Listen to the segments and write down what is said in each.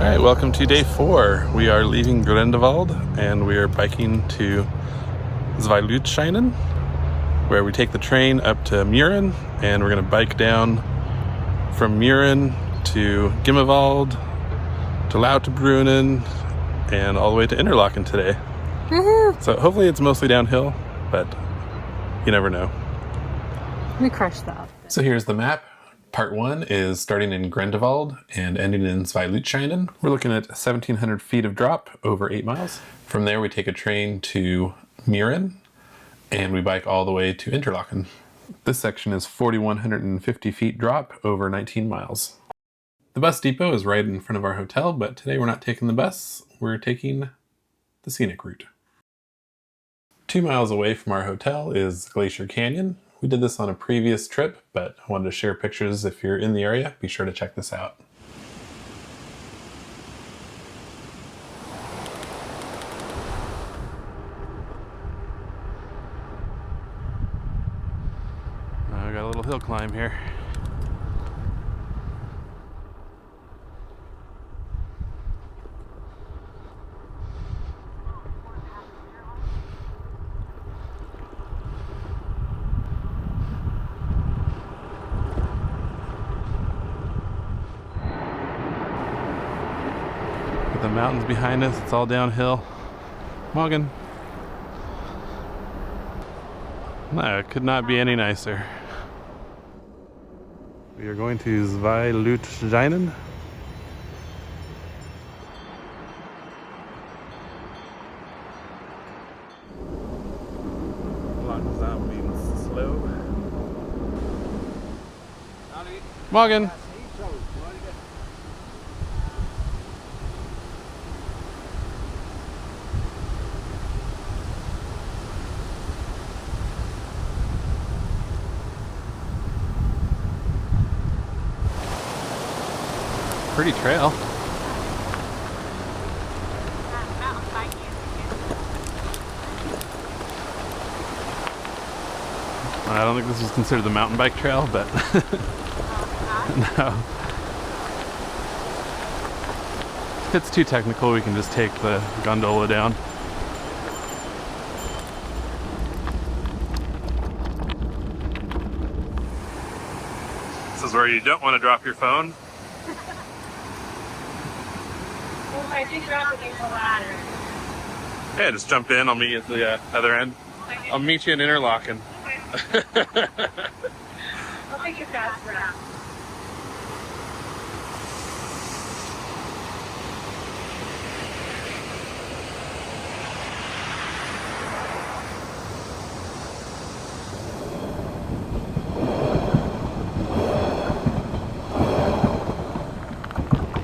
Alright, welcome to day 4. We are leaving Grindelwald and we are biking to Zweilutschinen, where we take the train up to Murren, and we're going to bike down from Murren to Gimmelwald, to Lauterbrunnen, and all the way to Interlaken today. Woohoo! So hopefully it's mostly downhill, but you never know. We crushed that. So here's the map. Part 1 is starting in Grindelwald and ending in Zweilutschinen. We're looking at 1,700 feet of drop over 8 miles. From there we take a train to Murren and we bike all the way to Interlaken. This section is 4,150 feet drop over 19 miles. The bus depot is right in front of our hotel, but today we're not taking the bus, we're taking the scenic route. 2 miles away from our hotel is Glacier Canyon. We did this on a previous trip, but I wanted to share pictures. If you're in the area, be sure to check this out. I got a little hill climb here. The mountains behind us, it's all downhill. Morgan. No, it could not be any nicer. We are going to Zweilutschinen. Langsam means slow. Morgan. Pretty trail. I don't think this is considered the mountain bike trail, but no. If it's too technical, we can just take the gondola down. This is where you don't want to drop your phone. I think drop against the ladder. Yeah, just jump in. I'll meet you at the other end. I'll meet you in Interlaken. Okay. I'll take your fast route.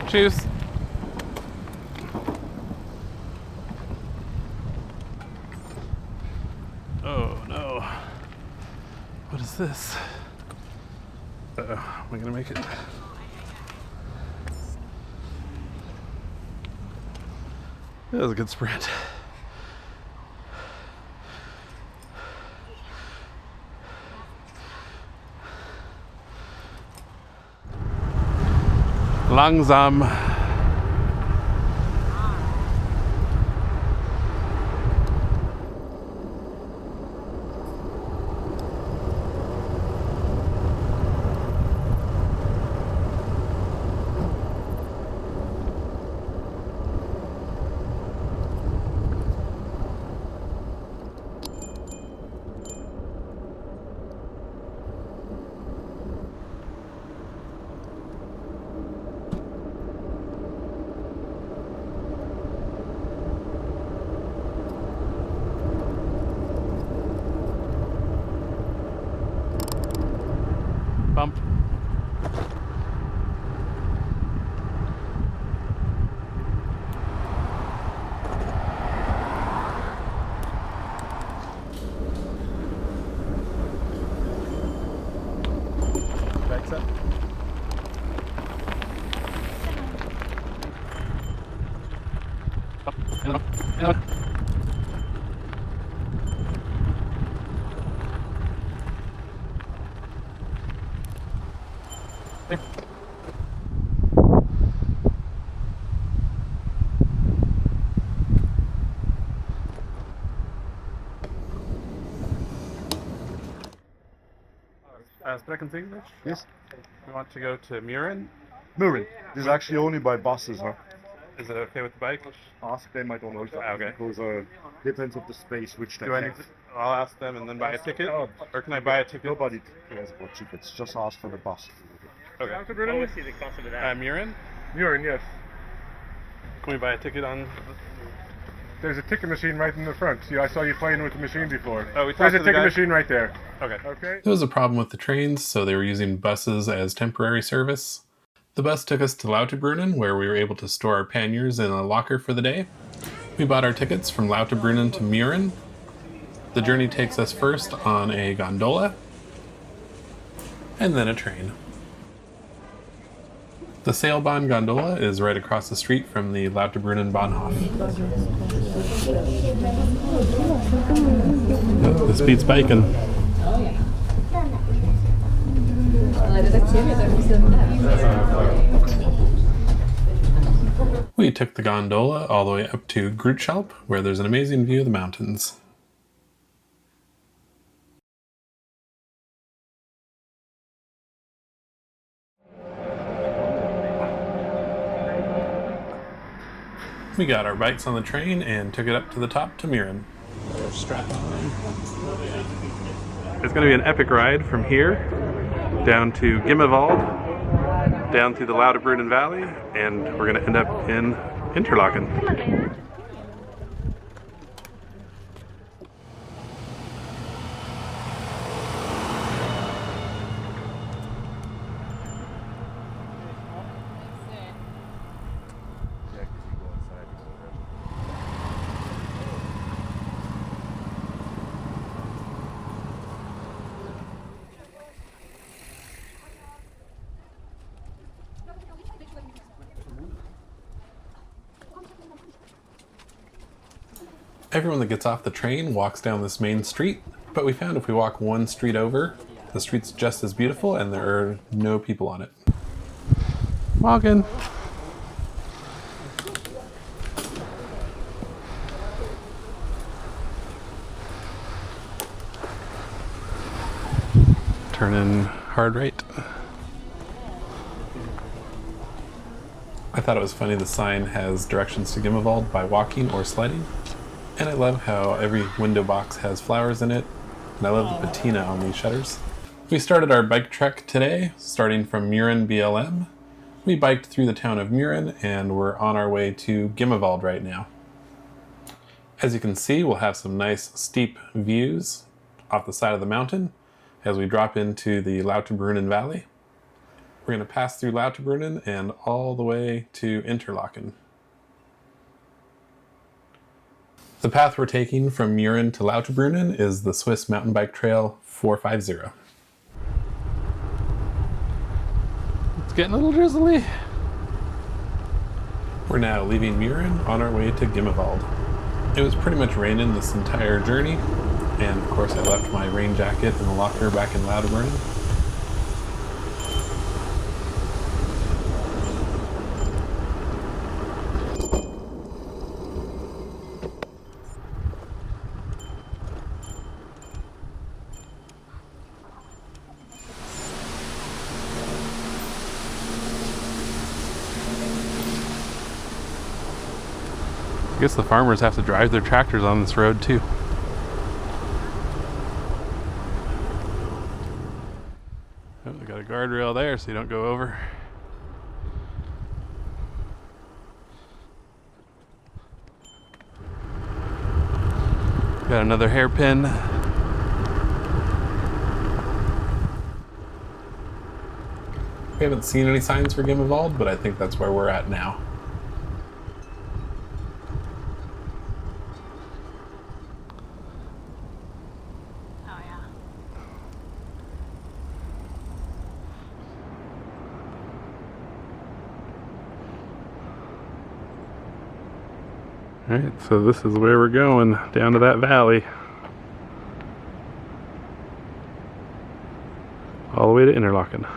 Cheers. Oh no. What is this? Uh-oh, am I gonna make it? That was a good sprint. Langsam. Bump. Backs up. Sprechen English? Yes. We want to go to Murren. Murren. This is actually only by buses, huh? Is it okay with the bike? Ask them, I don't know exactly. Okay. Because depends on the space which they Do I have. need to, I'll ask them and then buy a ticket? Or can I buy a ticket? Nobody cares about tickets. Just ask for the bus. Okay. What was the cost of that? Murren? Murren, yes. Can we buy a ticket on... There's a ticket machine right in the front. See, I saw you playing with the machine before. Oh, we talked There's a to the ticket guy? machine right there. Okay. Okay. There was a problem with the trains, so they were using buses as temporary service. The bus took us to Lauterbrunnen, where we were able to store our panniers in a locker for the day. We bought our tickets from Lauterbrunnen to Murren. The journey takes us first on a gondola, and then a train. The Seilbahn gondola is right across the street from the Lauterbrunnen Bahnhof. This beats biking. We took the gondola all the way up to Grindelwald, where there's an amazing view of the mountains. We got our bikes on the train and took it up to the top to Murren. Strapped on. It's going to be an epic ride from here down to Gimmelwald, down through the Lauterbrunnen Valley, and we're going to end up in Interlaken. Everyone that gets off the train walks down this main street, but we found if we walk one street over, the street's just as beautiful and there are no people on it. Morgen! Turn in hard right. I thought it was funny the sign has directions to Gimmelwald by walking or sliding. And I love how every window box has flowers in it, and I love the patina on these shutters. We started our bike trek today, starting from Murren BLM. We biked through the town of Murren, and we're on our way to Gimmelwald right now. As you can see, we'll have some nice steep views off the side of the mountain as we drop into the Lauterbrunnen Valley. We're going to pass through Lauterbrunnen and all the way to Interlaken. The path we're taking from Murren to Lauterbrunnen is the Swiss Mountain Bike Trail 450. It's getting a little drizzly. We're now leaving Murren on our way to Gimmelwald. It was pretty much raining this entire journey, and of course I left my rain jacket in the locker back in Lauterbrunnen. I guess the farmers have to drive their tractors on this road too. Oh, they got a guardrail there so you don't go over. Got another hairpin. We haven't seen any signs for Gimmelwald, but I think that's where we're at now. Alright, so this is where we're going, down to that valley. All the way to Interlaken.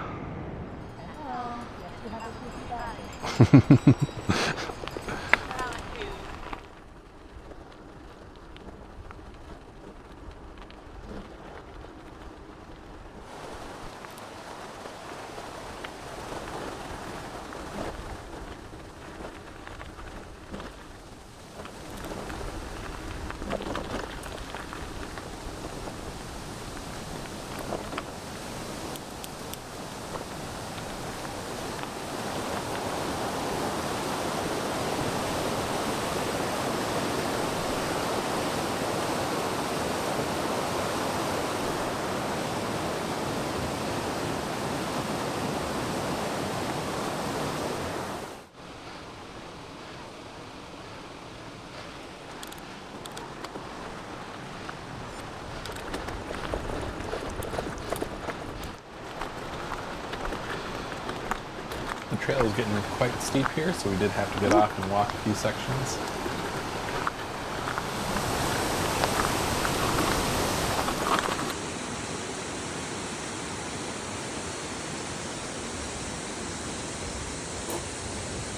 trail is getting quite steep here, so we did have to get off and walk a few sections.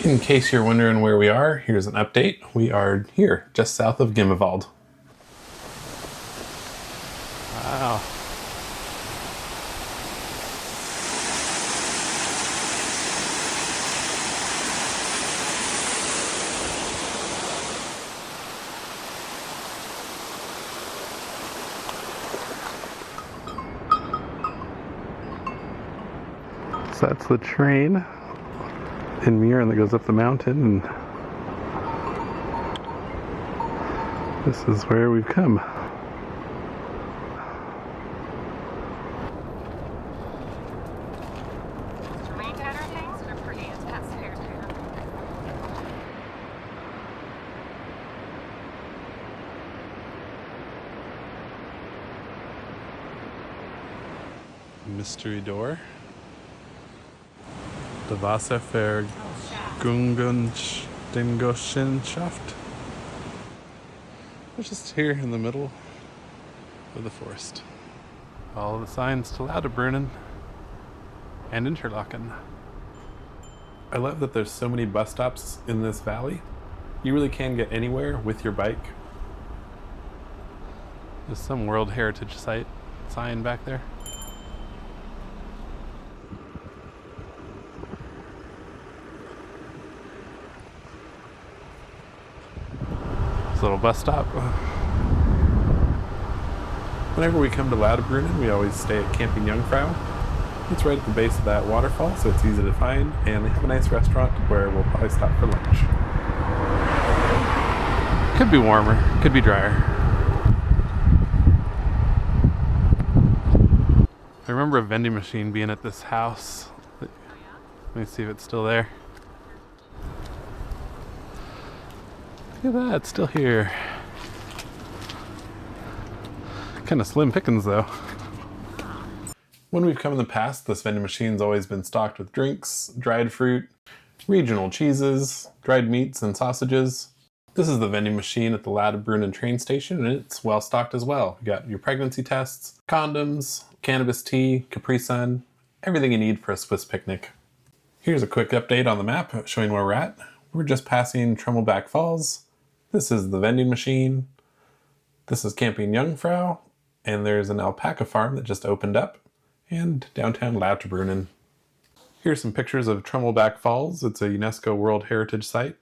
In case you're wondering where we are, here's an update. We are here, just south of Gimmelwald. Wow. So that's the train in Murren that goes up the mountain, and this is where we've come. Mystery door. The Wasservergungenschaft. We're just here in the middle of the forest. All the signs to Lauterbrunnen and Interlaken. I love that there's so many bus stops in this valley. You really can get anywhere with your bike. There's some World Heritage Site sign back there. Little bus stop. Whenever we come to Lauterbrunnen, we always stay at Camping Jungfrau. It's right at the base of that waterfall, so it's easy to find, and they have a nice restaurant where we'll probably stop for lunch. Could be warmer, could be drier. I remember a vending machine being at this house. Let me see if it's still there. Look at that, it's still here. Kind of slim pickings though. When we've come in the past, this vending machine's always been stocked with drinks, dried fruit, regional cheeses, dried meats, and sausages. This is the vending machine at the Lauterbrunnen train station, and it's well stocked as well. You got your pregnancy tests, condoms, cannabis tea, Capri Sun, everything you need for a Swiss picnic. Here's a quick update on the map showing where we're at. We're just passing Tremmelbach Falls. This is the vending machine. This is Camping Jungfrau, and there's an alpaca farm that just opened up, and downtown Lauterbrunnen. Here's some pictures of Tremmelbach Falls. It's a UNESCO World Heritage Site.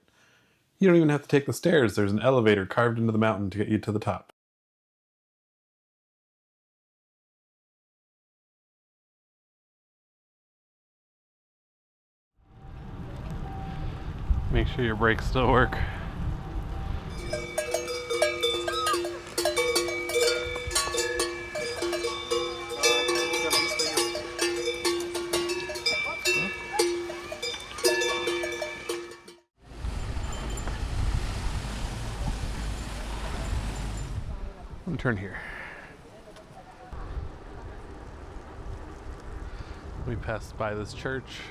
You don't even have to take the stairs. There's an elevator carved into the mountain to get you to the top. Make sure your brakes still work. I'm gonna turn here. We passed by this church.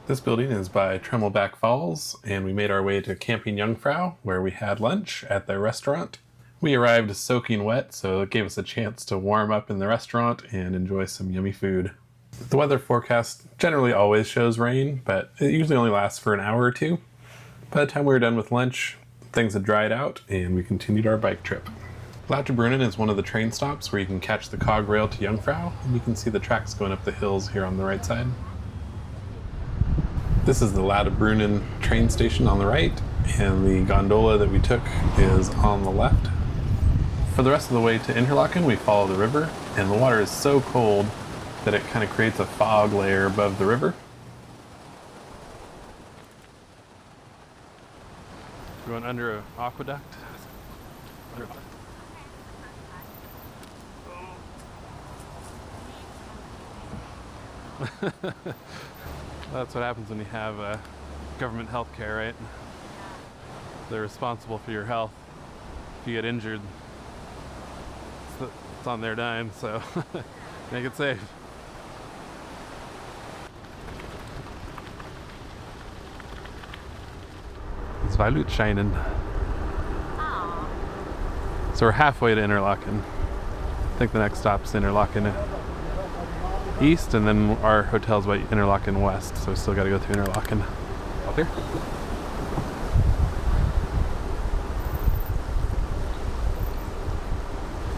This building is by Tremmelbach Falls, and we made our way to Camping Jungfrau, where we had lunch at their restaurant. We arrived soaking wet, so it gave us a chance to warm up in the restaurant and enjoy some yummy food. The weather forecast generally always shows rain, but it usually only lasts for an hour or two. By the time we were done with lunch, things had dried out, and we continued our bike trip. Lauterbrunnen is one of the train stops where you can catch the cog rail to Jungfrau, and you can see the tracks going up the hills here on the right side. This is the Lauterbrunnen train station on the right, and the gondola that we took is on the left. For the rest of the way to Interlaken, we follow the river, and the water is so cold that it kind of creates a fog layer above the river. Going under an aqueduct. That's what happens when you have government health care, right? They're responsible for your health. If you get injured, it's on their dime, so make it safe. Zweilutschinen. So we're halfway to Interlaken. I think the next stop's Interlaken East, and then our hotel's by Interlaken West, so we still gotta go through Interlaken. Up here.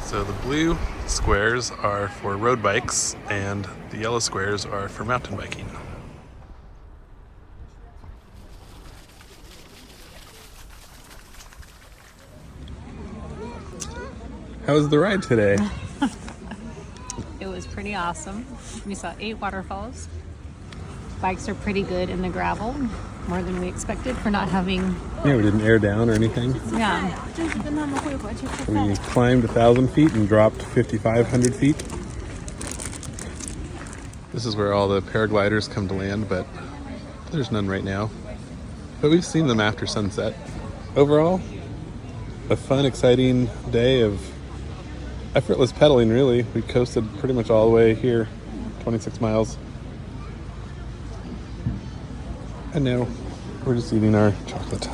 So the blue squares are for road bikes, and the yellow squares are for mountain biking. How was the ride today? It was pretty awesome. We saw 8 waterfalls. Bikes are pretty good in the gravel, more than we expected for not having. Yeah, we didn't air down or anything. Yeah. We climbed 1,000 feet and dropped 5,500 feet. This is where all the paragliders come to land, but there's none right now. But we've seen them after sunset. Overall, a fun, exciting day of effortless pedaling, really. We coasted pretty much all the way here, 26 miles. And now we're just eating our chocolate.